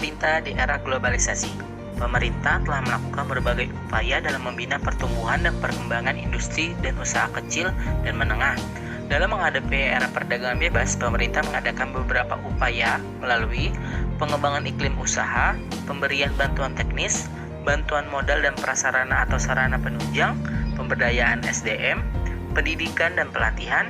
pemerintah di era globalisasi. Pemerintah telah melakukan berbagai upaya dalam membina pertumbuhan dan perkembangan industri dan usaha kecil dan menengah. Dalam menghadapi era perdagangan bebas, pemerintah mengadakan beberapa upaya melalui pengembangan iklim usaha, pemberian bantuan teknis, bantuan modal dan prasarana atau sarana penunjang, pemberdayaan SDM, pendidikan dan pelatihan,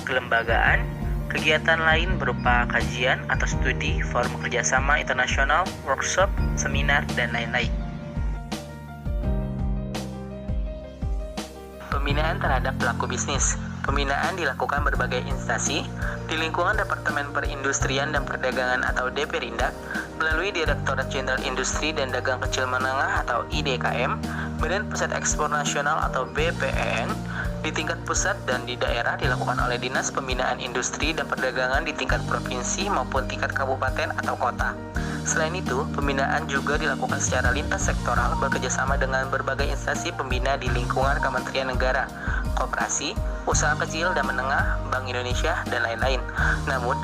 kelembagaan, kegiatan lain berupa kajian atau studi, forum kerjasama internasional, workshop, seminar, dan lain-lain. Pembinaan terhadap pelaku bisnis. Pembinaan dilakukan berbagai instansi di lingkungan Departemen Perindustrian dan Perdagangan atau Deperindak, melalui Direktorat Jenderal Industri dan Dagang Kecil Menengah atau IDKM, Badan Pusat Ekspor Nasional atau BPEN. Di tingkat pusat dan di daerah dilakukan oleh Dinas Pembinaan Industri dan Perdagangan di tingkat provinsi maupun tingkat kabupaten atau kota. Selain itu, pembinaan juga dilakukan secara lintas sektoral bekerjasama dengan berbagai instansi pembina di lingkungan Kementerian Negara, Koperasi, Usaha Kecil dan Menengah, Bank Indonesia, dan lain-lain. Namun,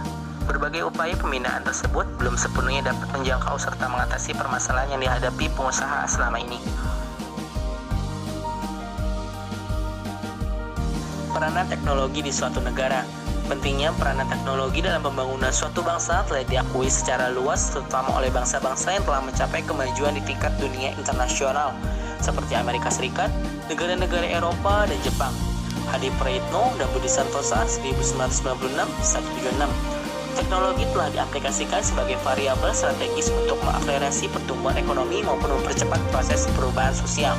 berbagai upaya pembinaan tersebut belum sepenuhnya dapat menjangkau serta mengatasi permasalahan yang dihadapi pengusaha selama ini. Peranan teknologi di suatu negara. Pentingnya peranan teknologi dalam pembangunan suatu bangsa telah diakui secara luas, terutama oleh bangsa-bangsa yang telah mencapai kemajuan di tingkat dunia internasional, seperti Amerika Serikat, negara-negara Eropa, dan Jepang. Hadi Praetno dan Budi Santosa 1996-176. Teknologi telah diaplikasikan sebagai variabel strategis untuk mengakselerasi pertumbuhan ekonomi maupun mempercepat proses perubahan sosial.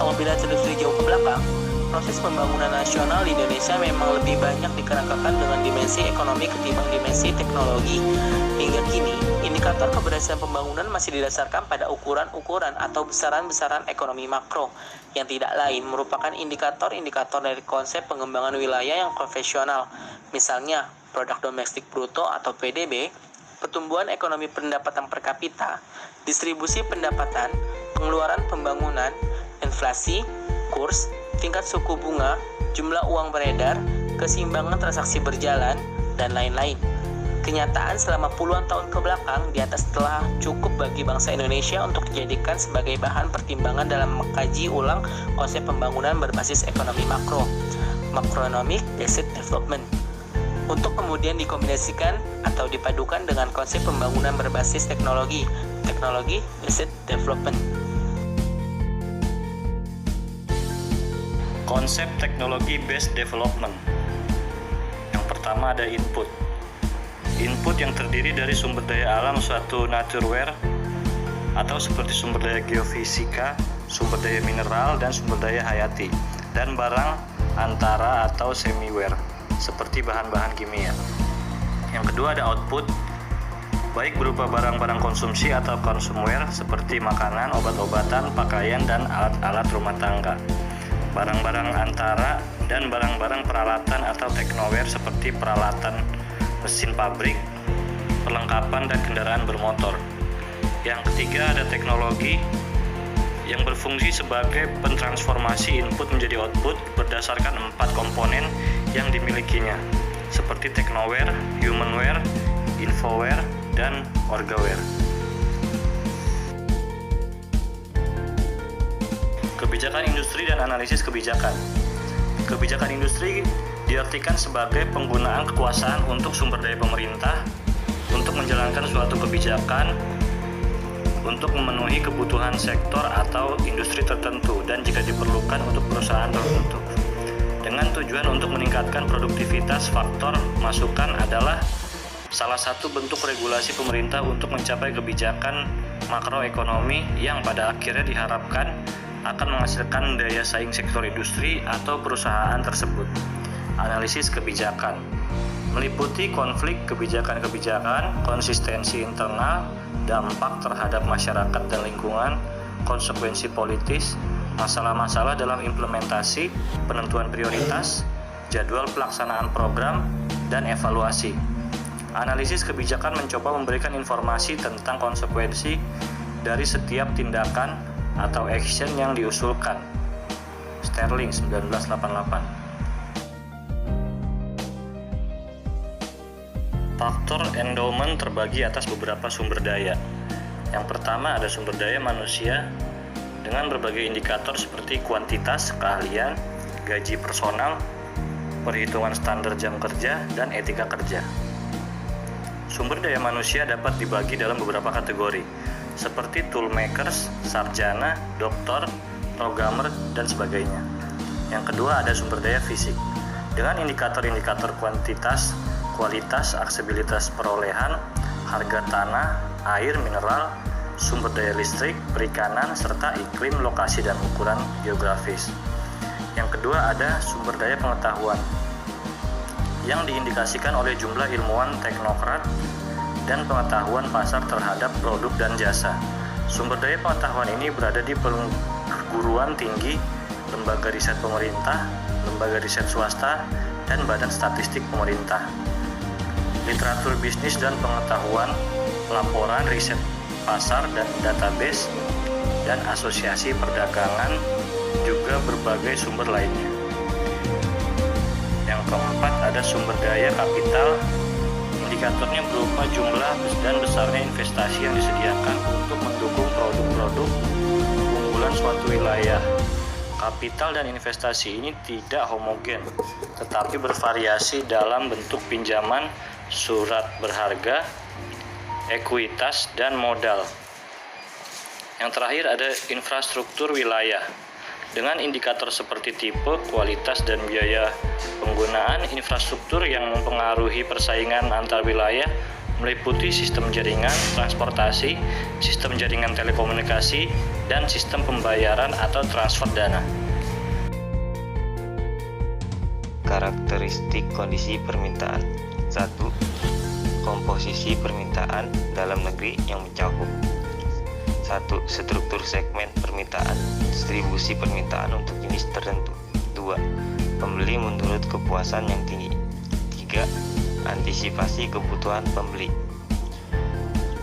Apabila telusuri jauh ke belakang, proses pembangunan nasional di Indonesia memang lebih banyak dikerangkakan dengan dimensi ekonomi ketimbang dimensi teknologi. Hingga kini, indikator keberhasilan pembangunan masih didasarkan pada ukuran-ukuran atau besaran-besaran ekonomi makro, yang tidak lain merupakan indikator-indikator dari konsep pengembangan wilayah yang konvensional. Misalnya, produk domestik bruto atau PDB, pertumbuhan ekonomi pendapatan per kapita, distribusi pendapatan, pengeluaran pembangunan, inflasi, kurs, tingkat suku bunga, jumlah uang beredar, keseimbangan transaksi berjalan, dan lain-lain. Kenyataan selama puluhan tahun ke belakang di atas telah cukup bagi bangsa Indonesia untuk dijadikan sebagai bahan pertimbangan dalam mengkaji ulang konsep pembangunan berbasis ekonomi makro, Macroeconomic Based Development, untuk kemudian dikombinasikan atau dipadukan dengan konsep pembangunan berbasis teknologi, Technology Based Development. Konsep teknologi based development. Yang pertama ada input. Input yang terdiri dari sumber daya alam suatu natureware atau seperti sumber daya geofisika, sumber daya mineral, dan sumber daya hayati, dan barang antara atau semiware seperti bahan-bahan kimia. Yang kedua ada output, baik berupa barang-barang konsumsi atau consumware seperti makanan, obat-obatan, pakaian, dan alat-alat rumah tangga. Barang-barang antara dan barang-barang peralatan atau teknoware seperti peralatan mesin pabrik, perlengkapan, dan kendaraan bermotor. Yang ketiga ada teknologi yang berfungsi sebagai pentransformasi input menjadi output berdasarkan 4 komponen yang dimilikinya, seperti technoware, humanware, infoware, dan orgaware. Kebijakan industri dan analisis kebijakan. Kebijakan industri diartikan sebagai penggunaan kekuasaan untuk sumber daya pemerintah untuk menjalankan suatu kebijakan untuk memenuhi kebutuhan sektor atau industri tertentu dan jika diperlukan untuk perusahaan tertentu. Dengan tujuan untuk meningkatkan produktivitas, faktor masukan adalah salah satu bentuk regulasi pemerintah untuk mencapai kebijakan makroekonomi yang pada akhirnya diharapkan akan menghasilkan daya saing sektor industri atau perusahaan tersebut. Analisis kebijakan meliputi konflik kebijakan-kebijakan, konsistensi internal, dampak terhadap masyarakat dan lingkungan, konsekuensi politis, masalah-masalah dalam implementasi, penentuan prioritas, jadwal pelaksanaan program, dan evaluasi. Analisis kebijakan mencoba memberikan informasi tentang konsekuensi dari setiap tindakan atau action yang diusulkan. Sterling 1988. Faktor endowment terbagi atas beberapa sumber daya. Yang pertama ada sumber daya manusia dengan berbagai indikator seperti kuantitas, keahlian, gaji personal, perhitungan standar jam kerja, dan etika kerja. Sumber daya manusia dapat dibagi dalam beberapa kategori, seperti toolmakers, sarjana, dokter, programmer, dan sebagainya. Yang kedua ada sumber daya fisik, dengan indikator-indikator kuantitas, kualitas, aksesibilitas perolehan, harga tanah, air, mineral, sumber daya listrik, perikanan, serta iklim, lokasi, dan ukuran geografis. Yang kedua ada sumber daya pengetahuan yang diindikasikan oleh jumlah ilmuwan teknokrat dan pengetahuan pasar terhadap produk dan jasa. Sumber daya pengetahuan ini berada di perguruan tinggi, lembaga riset pemerintah, lembaga riset swasta, dan badan statistik pemerintah. Literatur bisnis dan pengetahuan, laporan riset pasar dan database, dan asosiasi perdagangan, juga berbagai sumber lainnya. Yang keempat ada sumber daya kapital. Indikatornya berupa jumlah dan besarnya investasi yang disediakan untuk mendukung produk-produk unggulan suatu wilayah. Kapital dan investasi ini tidak homogen, tetapi bervariasi dalam bentuk pinjaman, surat berharga, ekuitas, dan modal. Yang terakhir ada infrastruktur wilayah. Dengan indikator seperti tipe, kualitas, dan biaya penggunaan infrastruktur yang mempengaruhi persaingan antar wilayah meliputi sistem jaringan transportasi, sistem jaringan telekomunikasi, dan sistem pembayaran atau transfer dana. Karakteristik kondisi permintaan. 1. Komposisi permintaan dalam negeri yang mencakup 1. Struktur segmen permintaan, distribusi permintaan untuk jenis tertentu. 2. Pembeli menurut kepuasan yang tinggi. 3. Antisipasi kebutuhan pembeli.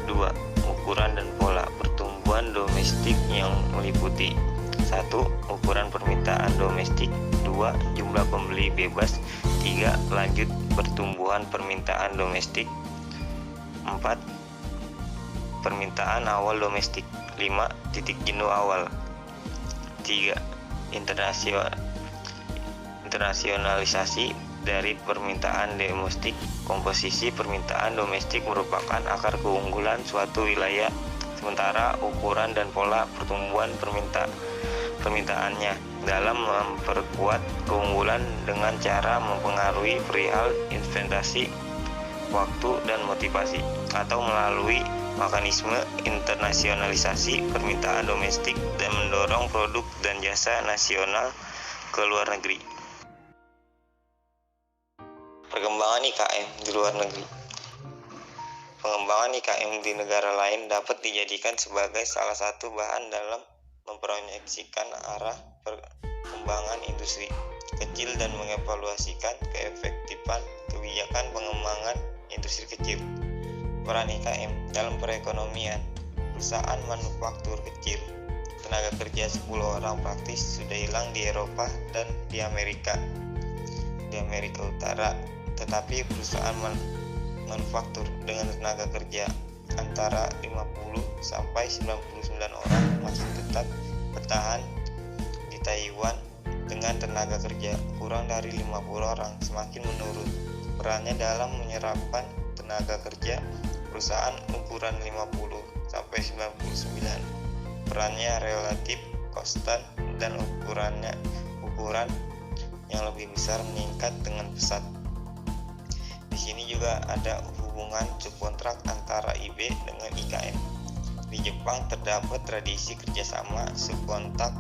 2. Ukuran dan pola pertumbuhan domestik yang meliputi 1. Ukuran permintaan domestik. 2. Jumlah pembeli bebas. 3. Lanjut pertumbuhan permintaan domestik. 4. Permintaan awal domestik. 5. Titik jenuh awal. 3. Internasionalisasi dari permintaan domestik. Komposisi permintaan domestik merupakan akar keunggulan suatu wilayah, sementara ukuran dan pola pertumbuhan permintaannya dalam memperkuat keunggulan dengan cara mempengaruhi perihal investasi, waktu, dan motivasi, atau melalui mekanisme internasionalisasi permintaan domestik dan mendorong produk dan jasa nasional ke luar negeri. Perkembangan IKM di luar negeri. Pengembangan IKM di negara lain dapat dijadikan sebagai salah satu bahan dalam memproyeksikan arah perkembangan industri kecil dan mengevaluasikan keefektifan kebijakan pengembangan industri kecil. Peran IKM dalam perekonomian. Perusahaan manufaktur kecil, tenaga kerja 10 orang praktis sudah hilang di Eropa dan di Amerika Utara, tetapi perusahaan manufaktur dengan tenaga kerja antara 50 sampai 99 orang masih tetap bertahan di Taiwan dengan tenaga kerja kurang dari 50 orang semakin menurun. Perannya dalam menyerapkan tenaga kerja perusahaan ukuran 50 sampai 99 perannya relatif konstan dan ukuran yang lebih besar meningkat dengan pesat. Di sini juga ada hubungan subkontrak antara IB dengan IKM. Di Jepang terdapat tradisi kerjasama subkontrak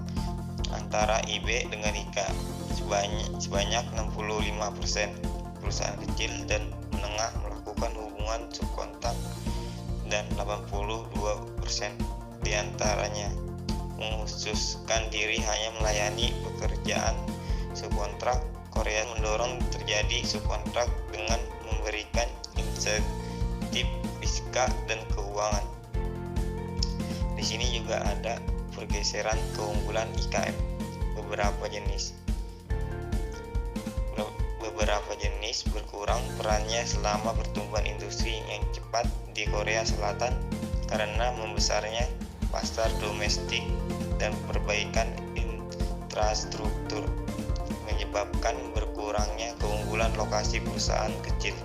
antara IB dengan IK sebanyak 65%. Perusahaan kecil dan menengah melakukan hubungan subkontrak dan 82% diantaranya mengkhususkan diri hanya melayani pekerjaan subkontrak. Korea mendorong terjadi subkontrak dengan memberikan insentif fiskal dan keuangan. Di sini juga ada pergeseran keunggulan IKM. Beberapa jenis berkurang perannya selama pertumbuhan industri yang cepat di Korea Selatan karena membesarnya pasar domestik dan perbaikan infrastruktur menyebabkan berkurangnya keunggulan lokasi perusahaan kecil.